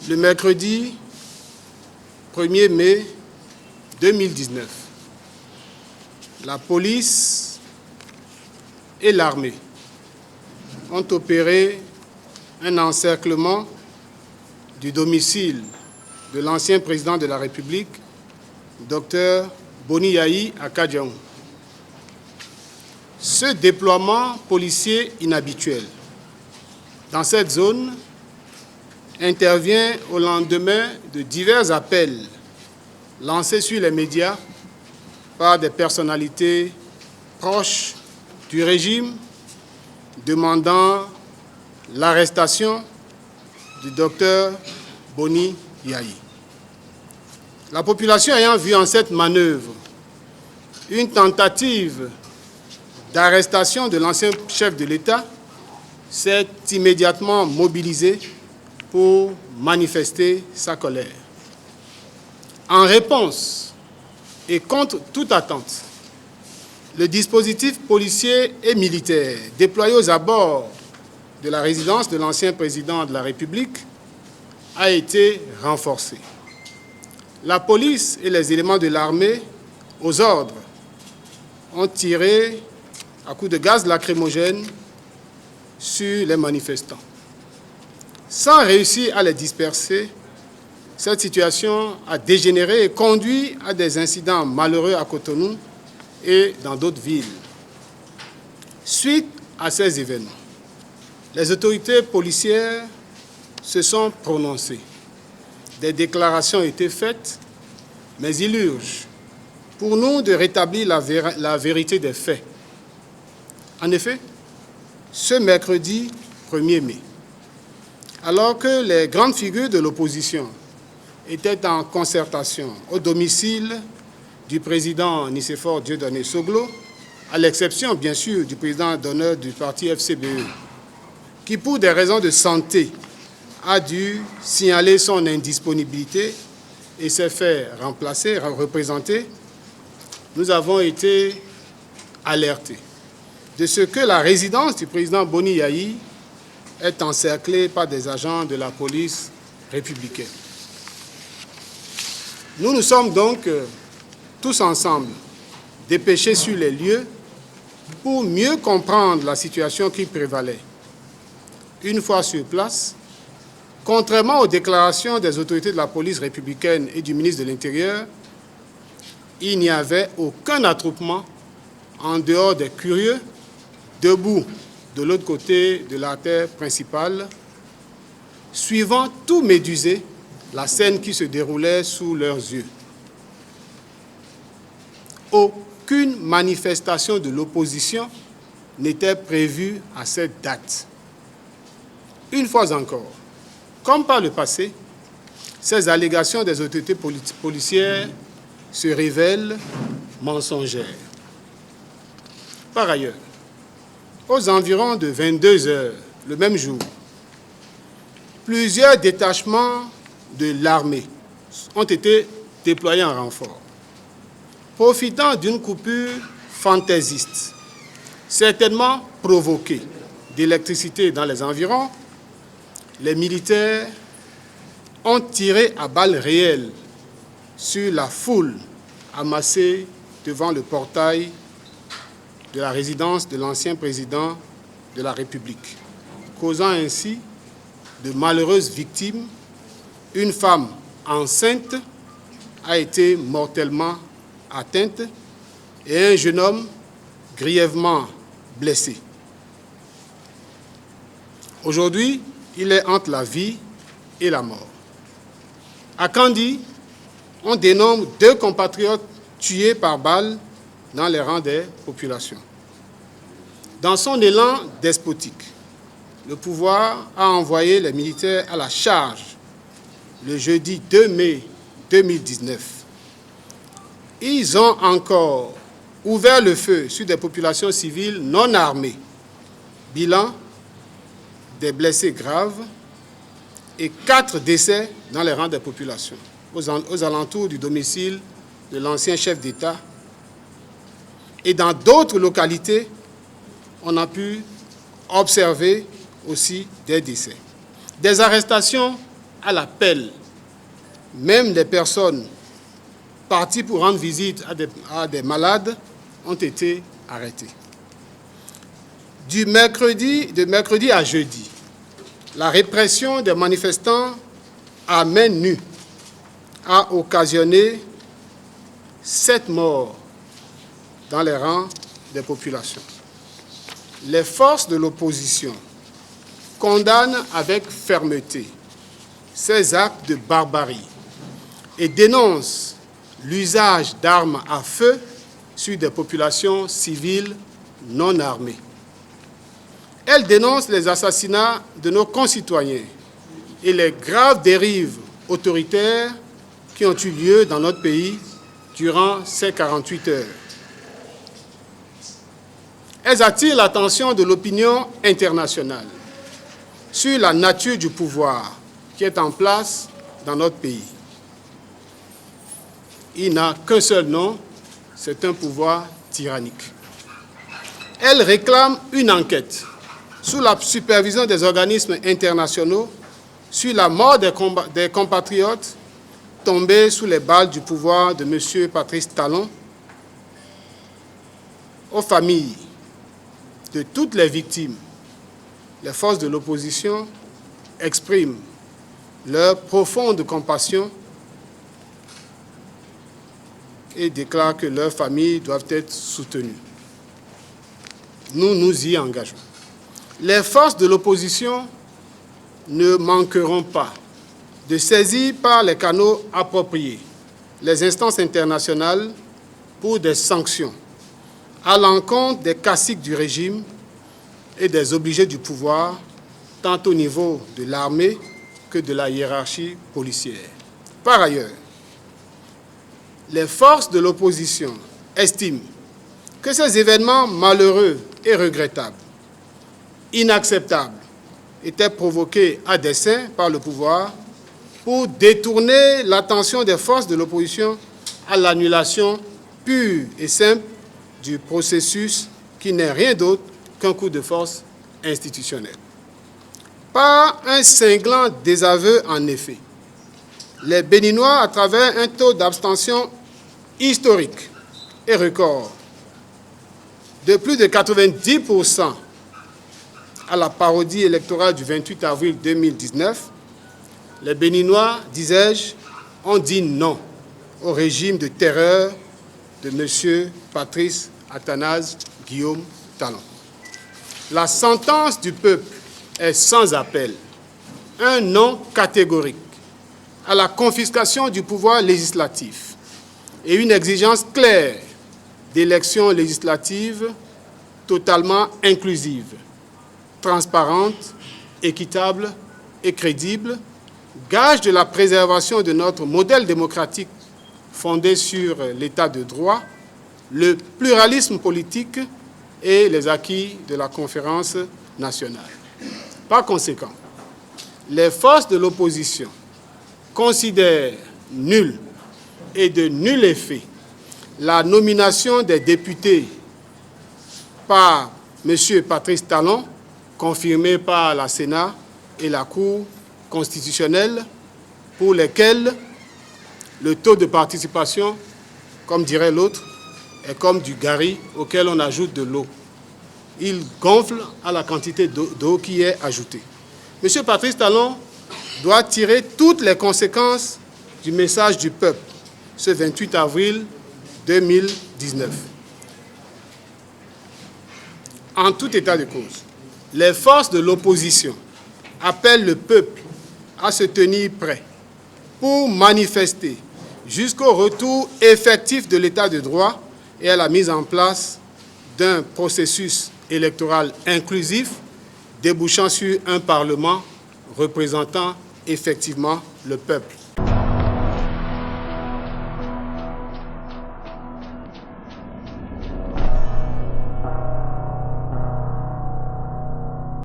Le mercredi 1er mai 2019, la police et l'armée ont opéré un encerclement du domicile de l'ancien président de la République, Dr Boni Yayi à Kadiaou. Ce déploiement policier inhabituel dans cette zone intervient au lendemain de divers appels lancés sur les médias par des personnalités proches du régime demandant l'arrestation du docteur Boni Yayi. La population ayant vu en cette manœuvre une tentative d'arrestation de l'ancien chef de l'État s'est immédiatement mobilisée pour manifester sa colère. En réponse et contre toute attente, le dispositif policier et militaire déployé aux abords de la résidence de l'ancien président de la République a été renforcé. La police et les éléments de l'armée, aux ordres, ont tiré à coups de gaz lacrymogène sur les manifestants. Sans réussir à les disperser, cette situation a dégénéré et conduit à des incidents malheureux à Cotonou et dans d'autres villes. Suite à ces événements, les autorités policières se sont prononcées. Des déclarations ont été faites, mais il urge pour nous de rétablir la vérité des faits. En effet, ce mercredi 1er mai, alors que les grandes figures de l'opposition étaient en concertation au domicile du président Nicéphore Dieudonné Soglo, à l'exception bien sûr du président d'honneur du parti FCBE, qui pour des raisons de santé a dû signaler son indisponibilité et s'est fait représenter, nous avons été alertés de ce que la résidence du président Boni Yayi est encerclée par des agents de la police républicaine. Nous nous sommes donc tous ensemble dépêchés sur les lieux pour mieux comprendre la situation qui prévalait. Une fois sur place, contrairement aux déclarations des autorités de la police républicaine et du ministre de l'Intérieur, il n'y avait aucun attroupement en dehors des curieux, debout de l'autre côté de l'artère principale, suivant tout médusé la scène qui se déroulait sous leurs yeux. Aucune manifestation de l'opposition n'était prévue à cette date. Une fois encore, comme par le passé, ces allégations des autorités policières se révèlent mensongères. Par ailleurs, aux environs de 22 heures, le même jour, plusieurs détachements de l'armée ont été déployés en renfort. Profitant d'une coupure fantaisiste, certainement provoquée d'électricité dans les environs, les militaires ont tiré à balles réelles sur la foule amassée devant le portail de la résidence de l'ancien président de la République, causant ainsi de malheureuses victimes. Une femme enceinte a été mortellement atteinte et un jeune homme grièvement blessé. Aujourd'hui, il est entre la vie et la mort. À Kandi, on dénombre 2 compatriotes tués par balle dans les rangs des populations. Dans son élan despotique, le pouvoir a envoyé les militaires à la charge le jeudi 2 mai 2019. Ils ont encore ouvert le feu sur des populations civiles non armées. Bilan, des blessés graves et 4 décès dans les rangs des populations, aux alentours du domicile de l'ancien chef d'État. Et dans d'autres localités, on a pu observer aussi des décès. Des arrestations à l'appel. Même les personnes parties pour rendre visite à des malades ont été arrêtées. De mercredi à jeudi, la répression des manifestants à main nue a occasionné 7 morts dans les rangs des populations. Les forces de l'opposition condamnent avec fermeté ces actes de barbarie et dénoncent l'usage d'armes à feu sur des populations civiles non armées. Elles dénoncent les assassinats de nos concitoyens et les graves dérives autoritaires qui ont eu lieu dans notre pays durant ces 48 heures. Elles attirent l'attention de l'opinion internationale sur la nature du pouvoir qui est en place dans notre pays. Il n'a qu'un seul nom, c'est un pouvoir tyrannique. Elles réclament une enquête sous la supervision des organismes internationaux sur la mort des compatriotes tombés sous les balles du pouvoir de M. Patrice Talon, aux familles de toutes les victimes. Les forces de l'opposition expriment leur profonde compassion et déclarent que leurs familles doivent être soutenues. Nous nous y engageons. Les forces de l'opposition ne manqueront pas de saisir par les canaux appropriés les instances internationales pour des sanctions à l'encontre des caciques du régime et des obligés du pouvoir, tant au niveau de l'armée que de la hiérarchie policière. Par ailleurs, les forces de l'opposition estiment que ces événements malheureux et regrettables, inacceptables, étaient provoqués à dessein par le pouvoir pour détourner l'attention des forces de l'opposition à l'annulation pure et simple du processus qui n'est rien d'autre qu'un coup de force institutionnel. Par un cinglant désaveu, en effet, les Béninois, à travers un taux d'abstention historique et record de plus de 90% à la parodie électorale du 28 avril 2019, les Béninois, disais-je, ont dit non au régime de terreur de M. Patrice Athanase Guillaume Talon. La sentence du peuple est sans appel, un non catégorique à la confiscation du pouvoir législatif et une exigence claire d'élections législatives totalement inclusives, transparentes, équitables et crédibles, gage de la préservation de notre modèle démocratique fondé sur l'état de droit, le pluralisme politique et les acquis de la conférence nationale. Par conséquent, les forces de l'opposition considèrent nul et de nul effet la nomination des députés par M. Patrice Talon, confirmée par la Sénat et la Cour constitutionnelle, pour lesquels le taux de participation, comme dirait l'autre, est comme du gari auquel on ajoute de l'eau. Il gonfle à la quantité d'eau qui est ajoutée. M. Patrice Talon doit tirer toutes les conséquences du message du peuple ce 28 avril 2019. En tout état de cause, les forces de l'opposition appellent le peuple à se tenir prêt pour manifester jusqu'au retour effectif de l'état de droit et à la mise en place d'un processus électoral inclusif débouchant sur un Parlement représentant effectivement le peuple.